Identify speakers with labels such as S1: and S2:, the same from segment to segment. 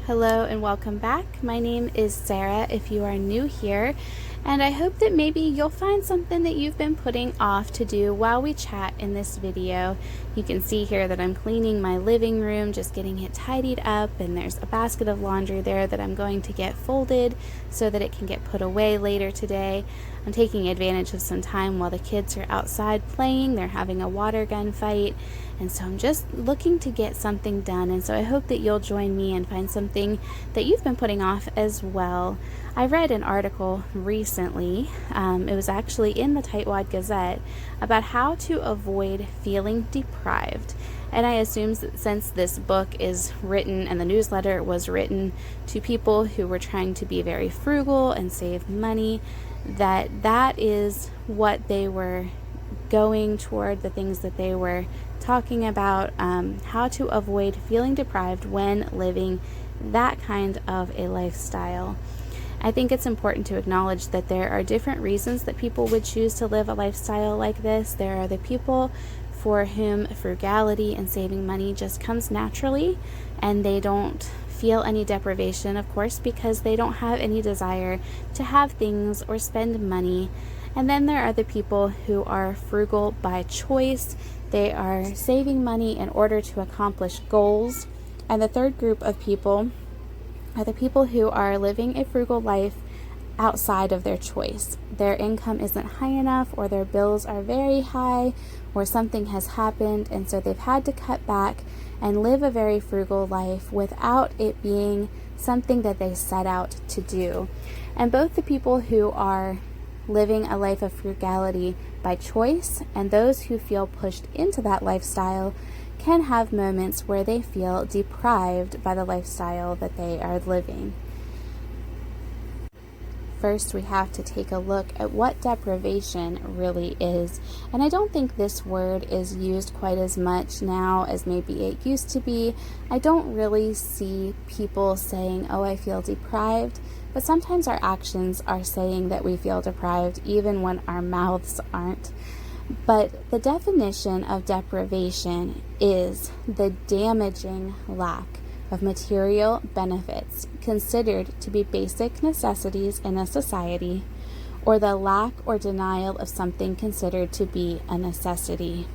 S1: Hello and welcome back. My name is Sarah if you are new here, and I hope that maybe you'll find something that you've been putting off to do while we chat in this video. You can see here that I'm cleaning my living room, just getting it tidied up, and there's a basket of laundry there that I'm going to get folded so that it can get put away later today. I'm taking advantage of some time while the kids are outside playing. They're having a water gun fight, and so I'm just looking to get something done, and so I hope that you'll join me and find something that you've been putting off as well. I read an article recently, it was actually in the Tightwad Gazette, about how to avoid feeling deprived. And I assume that since this book is written and the newsletter was written to people who were trying to be very frugal and save money, that is what they were going toward, the things that they were talking about, how to avoid feeling deprived when living that kind of a lifestyle. I think it's important to acknowledge that there are different reasons that people would choose to live a lifestyle like this. There are the people for whom frugality and saving money just comes naturally, and they don't feel any deprivation, of course, because they don't have any desire to have things or spend money. And then there are the people who are frugal by choice. They are saving money in order to accomplish goals. And the third group of people are the people who are living a frugal life outside of their choice. Their income isn't high enough, or their bills are very high, or something has happened, and so they've had to cut back and live a very frugal life without it being something that they set out to do. And both the people who are living a life of frugality by choice and those who feel pushed into that lifestyle can have moments where they feel deprived by the lifestyle that they are living. First, we have to take a look at what deprivation really is. And I don't think this word is used quite as much now as maybe it used to be. I don't really see people saying, "Oh, I feel deprived," but sometimes our actions are saying that we feel deprived even when our mouths aren't. But the definition of deprivation is the damaging lack of material benefits considered to be basic necessities in a society, or the lack or denial of something considered to be a necessity.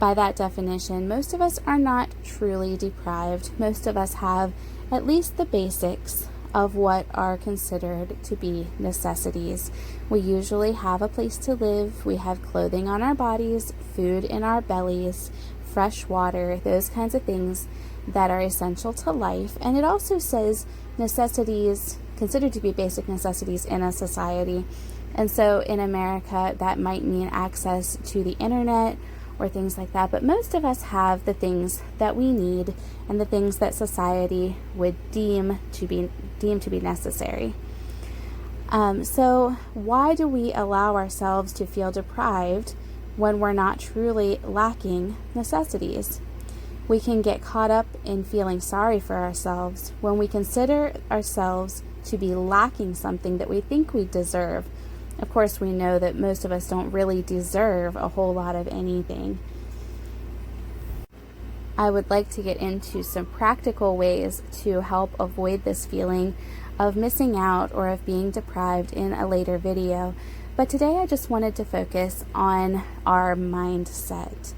S1: By that definition, most of us are not truly deprived. Most of us have at least the basics of what are considered to be necessities. We usually have a place to live, we have clothing on our bodies, food in our bellies, fresh water, those kinds of things that are essential to life. And it also says necessities considered to be basic necessities in a society. And so in America, that might mean access to the internet or things like that. But most of us have the things that we need and the things that society would deem to be necessary. So why do we allow ourselves to feel deprived when we're not truly lacking necessities? We can get caught up in feeling sorry for ourselves when we consider ourselves to be lacking something that we think we deserve. Of course, we know that most of us don't really deserve a whole lot of anything. I would like to get into some practical ways to help avoid this feeling of missing out or of being deprived in a later video. But today I just wanted to focus on our mindset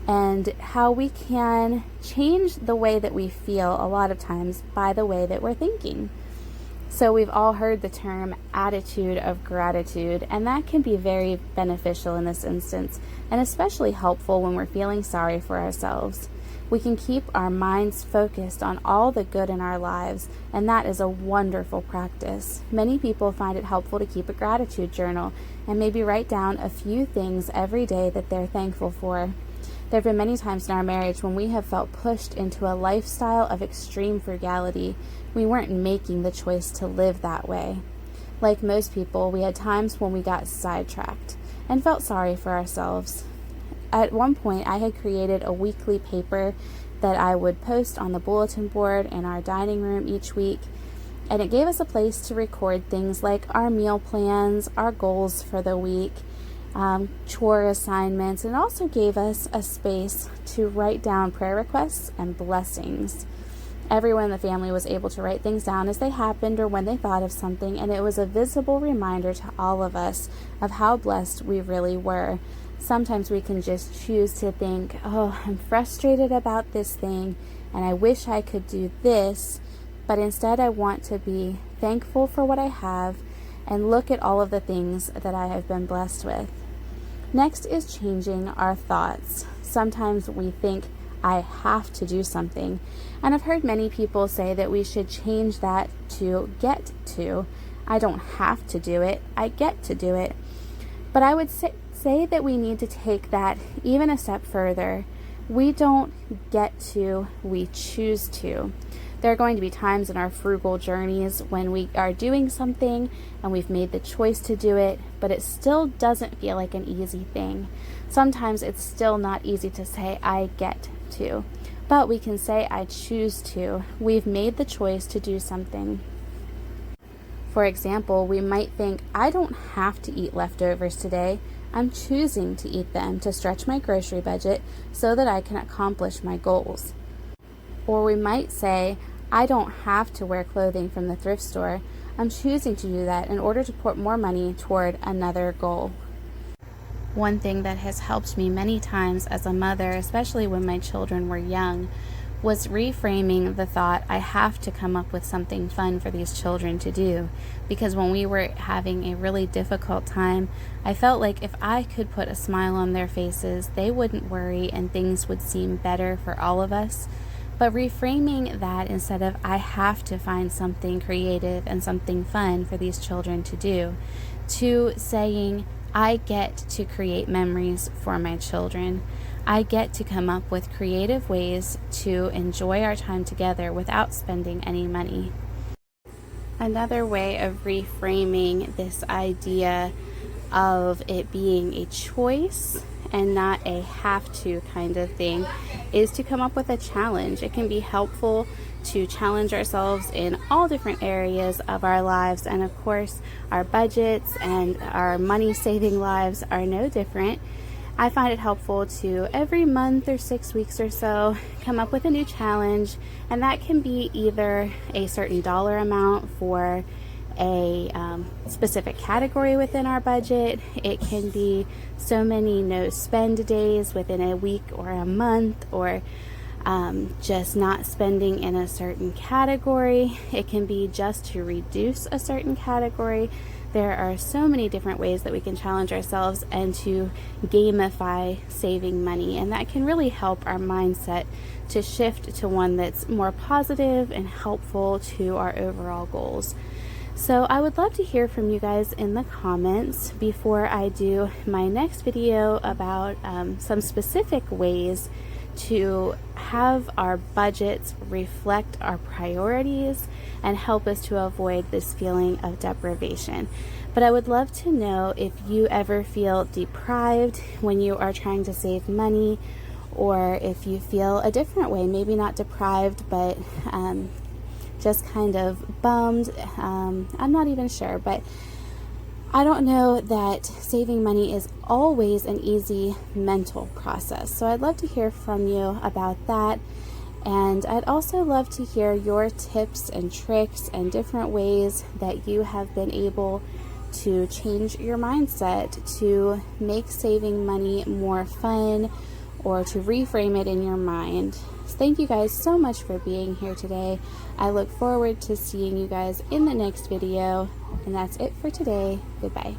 S1: and how we can change the way that we feel a lot of times by the way that we're thinking. So we've all heard the term attitude of gratitude, and that can be very beneficial in this instance, and especially helpful when we're feeling sorry for ourselves. We can keep our minds focused on all the good in our lives, and that is a wonderful practice. Many people find it helpful to keep a gratitude journal and maybe write down a few things every day that they're thankful for. There have been many times in our marriage when we have felt pushed into a lifestyle of extreme frugality. We weren't making the choice to live that way. Like most people, we had times when we got sidetracked and felt sorry for ourselves. At one point, I had created a weekly paper that I would post on the bulletin board in our dining room each week, and it gave us a place to record things like our meal plans, our goals for the week, chore assignments, and also gave us a space to write down prayer requests and blessings. Everyone in the family was able to write things down as they happened or when they thought of something, and it was a visible reminder to all of us of how blessed we really were. Sometimes we can just choose to think, oh, I'm frustrated about this thing, and I wish I could do this, but instead I want to be thankful for what I have and look at all of the things that I have been blessed with. Next is changing our thoughts. Sometimes we think, I have to do something. And I've heard many people say that we should change that to get to. I don't have to do it, I get to do it. But I would say that we need to take that even a step further. We don't get to, we choose to. There are going to be times in our frugal journeys when we are doing something and we've made the choice to do it, but it still doesn't feel like an easy thing. Sometimes it's still not easy to say, I get to, but we can say, I choose to. We've made the choice to do something. For example, we might think, I don't have to eat leftovers today. I'm choosing to eat them to stretch my grocery budget so that I can accomplish my goals. Or we might say, I don't have to wear clothing from the thrift store. I'm choosing to do that in order to put more money toward another goal. One thing that has helped me many times as a mother, especially when my children were young, was reframing the thought, I have to come up with something fun for these children to do. Because when we were having a really difficult time, I felt like if I could put a smile on their faces, they wouldn't worry and things would seem better for all of us. But reframing that instead of I have to find something creative and something fun for these children to do, to saying I get to create memories for my children. I get to come up with creative ways to enjoy our time together without spending any money. Another way of reframing this idea of it being a choice and not a have to kind of thing is to come up with a challenge. It can be helpful to challenge ourselves in all different areas of our lives, and of course our budgets and our money saving lives are no different. I find it helpful to every month or 6 weeks or so come up with a new challenge, and that can be either a certain dollar amount for a specific category within our budget. It can be so many no spend days within a week or a month, or just not spending in a certain category. It can be just to reduce a certain category. There are so many different ways that we can challenge ourselves and to gamify saving money, and that can really help our mindset to shift to one that's more positive and helpful to our overall goals. So I would love to hear from you guys in the comments before I do my next video about some specific ways to have our budgets reflect our priorities and help us to avoid this feeling of deprivation. But I would love to know if you ever feel deprived when you are trying to save money, or if you feel a different way, maybe not deprived, but just kind of bummed. I'm not even sure, but I don't know that saving money is always an easy mental process. So I'd love to hear from you about that. And I'd also love to hear your tips and tricks and different ways that you have been able to change your mindset to make saving money more fun, or to reframe it in your mind. Thank you guys so much for being here today. I look forward to seeing you guys in the next video. And that's it for today. Goodbye.